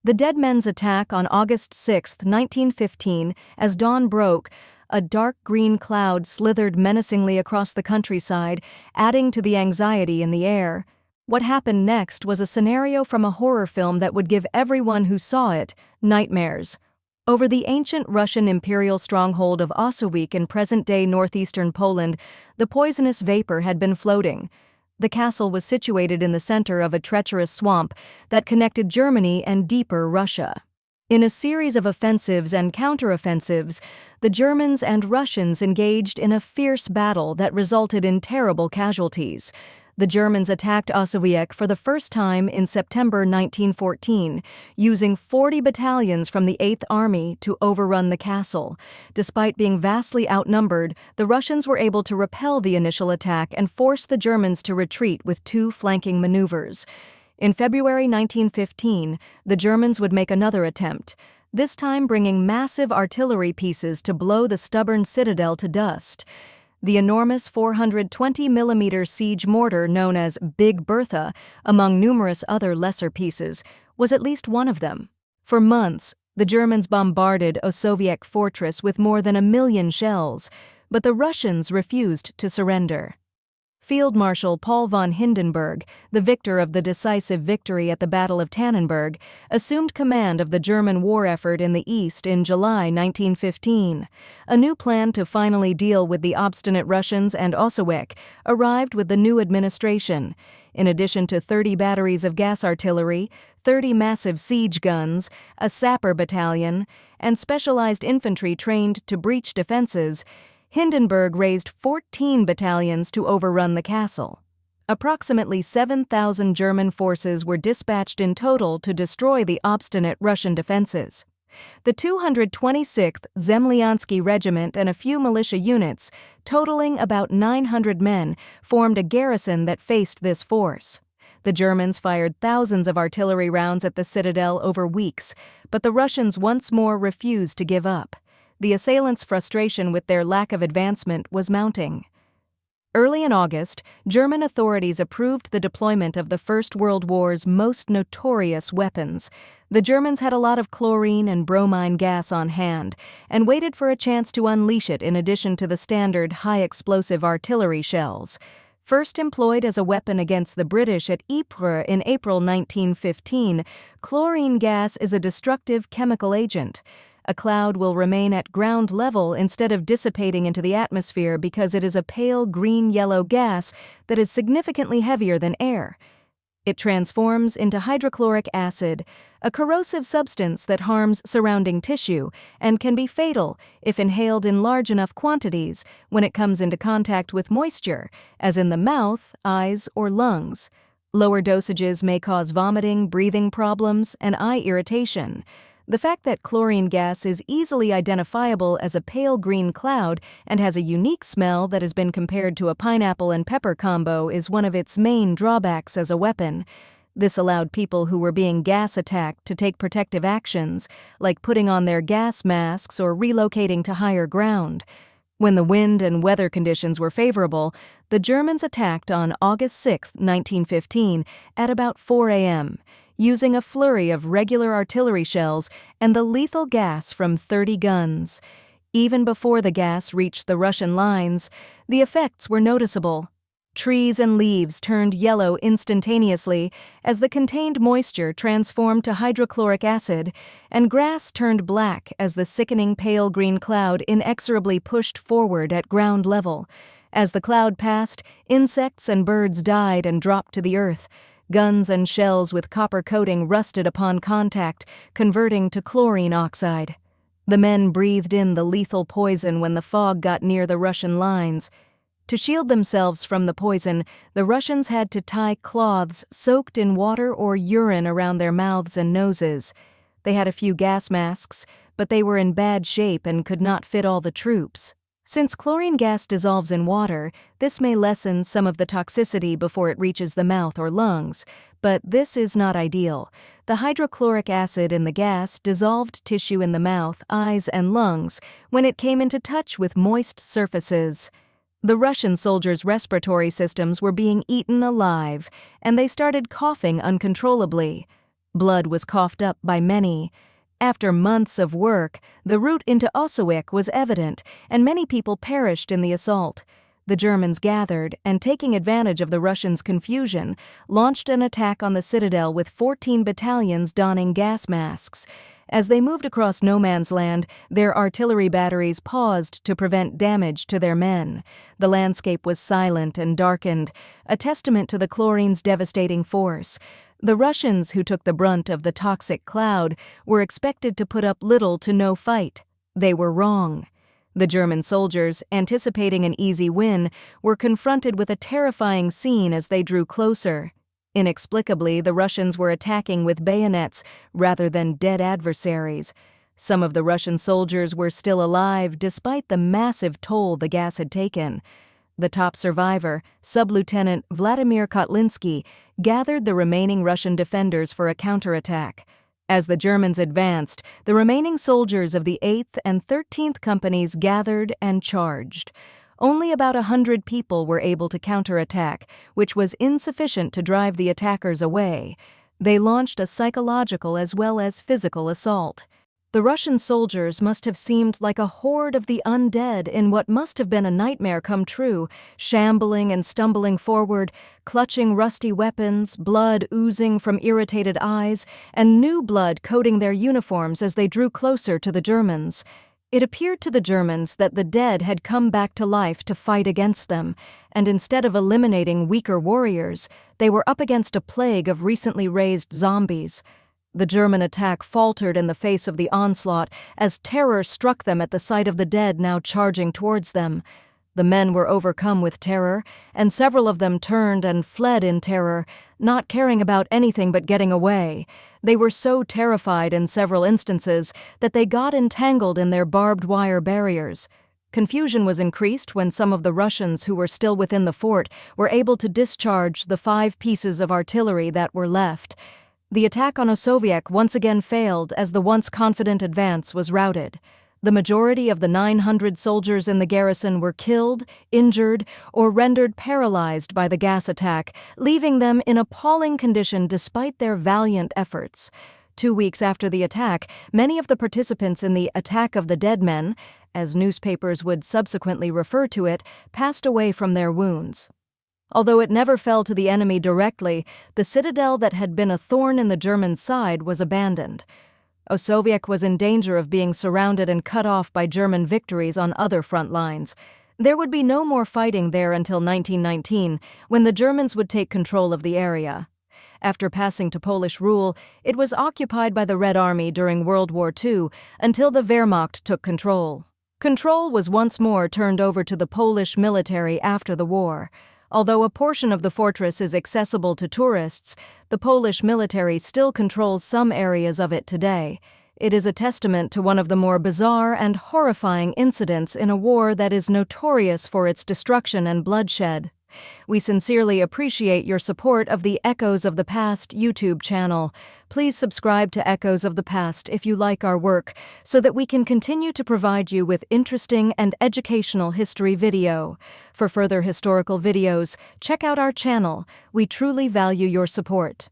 The dead men's attack on August 6, 1915, as dawn broke, a dark green cloud slithered menacingly across the countryside, adding to the anxiety in the air. What happened next was a scenario from a horror film that would give everyone who saw it nightmares. Over the ancient Russian imperial stronghold of Osowiec in present-day northeastern Poland, the poisonous vapor had been floating. The castle was situated in the center of a treacherous swamp that connected Germany and deeper Russia. In a series of offensives and counteroffensives, the Germans and Russians engaged in a fierce battle that resulted in terrible casualties. The Germans attacked Osowiec for the first time in September 1914, using 40 battalions from the 8th Army to overrun the castle. Despite being vastly outnumbered, the Russians were able to repel the initial attack and force the Germans to retreat with 2 flanking maneuvers. In February 1915, the Germans would make another attempt, this time bringing massive artillery pieces to blow the stubborn citadel to dust. The enormous 420mm siege mortar known as Big Bertha, among numerous other lesser pieces, was at least one of them. For months, the Germans bombarded Osowiec Fortress with more than 1 million shells, but the Russians refused to surrender. Field Marshal Paul von Hindenburg, the victor of the decisive victory at the Battle of Tannenberg, assumed command of the German war effort in the East in July 1915. A new plan to finally deal with the obstinate Russians and Osowiec arrived with the new administration. In addition to 30 batteries of gas artillery, 30 massive siege guns, a sapper battalion, and specialized infantry trained to breach defenses, Hindenburg raised 14 battalions to overrun the castle. Approximately 7,000 German forces were dispatched in total to destroy the obstinate Russian defenses. The 226th Zemlyansky Regiment and a few militia units, totaling about 900 men, formed a garrison that faced this force. The Germans fired thousands of artillery rounds at the citadel over weeks, but the Russians once more refused to give up. The assailants' frustration with their lack of advancement was mounting. Early in August, German authorities approved the deployment of the First World War's most notorious weapons. The Germans had a lot of chlorine and bromine gas on hand and waited for a chance to unleash it in addition to the standard high-explosive artillery shells. First employed as a weapon against the British at Ypres in April 1915, chlorine gas is a destructive chemical agent. A cloud will remain at ground level instead of dissipating into the atmosphere because it is a pale green-yellow gas that is significantly heavier than air. It transforms into hydrochloric acid, a corrosive substance that harms surrounding tissue and can be fatal if inhaled in large enough quantities when it comes into contact with moisture, as in the mouth, eyes, or lungs. Lower dosages may cause vomiting, breathing problems, and eye irritation. The fact that chlorine gas is easily identifiable as a pale green cloud and has a unique smell that has been compared to a pineapple and pepper combo is one of its main drawbacks as a weapon. This allowed people who were being gas attacked to take protective actions, like putting on their gas masks or relocating to higher ground. When the wind and weather conditions were favorable, the Germans attacked on August 6, 1915, at about 4 a.m., using a flurry of regular artillery shells and the lethal gas from 30 guns. Even before the gas reached the Russian lines, the effects were noticeable. Trees and leaves turned yellow instantaneously as the contained moisture transformed to hydrochloric acid, and grass turned black as the sickening pale green cloud inexorably pushed forward at ground level. As the cloud passed, insects and birds died and dropped to the earth. Guns and shells with copper coating rusted upon contact, converting to chlorine oxide. The men breathed in the lethal poison when the fog got near the Russian lines. To shield themselves from the poison, the Russians had to tie cloths soaked in water or urine around their mouths and noses. They had a few gas masks, but they were in bad shape and could not fit all the troops. Since chlorine gas dissolves in water, this may lessen some of the toxicity before it reaches the mouth or lungs, but this is not ideal. The hydrochloric acid in the gas dissolved tissue in the mouth, eyes, and lungs when it came into touch with moist surfaces. The Russian soldiers' respiratory systems were being eaten alive, and they started coughing uncontrollably. Blood was coughed up by many. After months of work, the route into Osowiec was evident, and many people perished in the assault. The Germans gathered, and taking advantage of the Russians' confusion, launched an attack on the citadel with 14 battalions donning gas masks. As they moved across no man's land, their artillery batteries paused to prevent damage to their men. The landscape was silent and darkened, a testament to the chlorine's devastating force. The Russians, who took the brunt of the toxic cloud, were expected to put up little to no fight. They were wrong. The German soldiers, anticipating an easy win, were confronted with a terrifying scene as they drew closer. Inexplicably, the Russians were attacking with bayonets rather than dead adversaries. Some of the Russian soldiers were still alive despite the massive toll the gas had taken. The top survivor, Sub-Lieutenant Vladimir Kotlinski, gathered the remaining Russian defenders for a counterattack. As the Germans advanced, the remaining soldiers of the 8th and 13th Companies gathered and charged. Only about 100 people were able to counterattack, which was insufficient to drive the attackers away. They launched a psychological as well as physical assault. The Russian soldiers must have seemed like a horde of the undead in what must have been a nightmare come true, shambling and stumbling forward, clutching rusty weapons, blood oozing from irritated eyes, and new blood coating their uniforms as they drew closer to the Germans. It appeared to the Germans that the dead had come back to life to fight against them, and instead of eliminating weaker warriors, they were up against a plague of recently raised zombies. The German attack faltered in the face of the onslaught as terror struck them at the sight of the dead now charging towards them. The men were overcome with terror, and several of them turned and fled in terror, not caring about anything but getting away. They were so terrified in several instances that they got entangled in their barbed wire barriers. Confusion was increased when some of the Russians who were still within the fort were able to discharge the 5 pieces of artillery that were left. The attack on Osowiec once again failed as the once confident advance was routed. The majority of the 900 soldiers in the garrison were killed, injured, or rendered paralyzed by the gas attack, leaving them in appalling condition despite their valiant efforts. 2 weeks after the attack, many of the participants in the Attack of the Dead Men, as newspapers would subsequently refer to it, passed away from their wounds. Although it never fell to the enemy directly, the citadel that had been a thorn in the German side was abandoned. Osowiec was in danger of being surrounded and cut off by German victories on other front lines. There would be no more fighting there until 1919, when the Germans would take control of the area. After passing to Polish rule, it was occupied by the Red Army during World War II until the Wehrmacht took control. Control was once more turned over to the Polish military after the war. Although a portion of the fortress is accessible to tourists, the Polish military still controls some areas of it today. It is a testament to one of the more bizarre and horrifying incidents in a war that is notorious for its destruction and bloodshed. We sincerely appreciate your support of the Echoes of the Past YouTube channel. Please subscribe to Echoes of the Past if you like our work, so that we can continue to provide you with interesting and educational history video. For further historical videos, check out our channel. We truly value your support.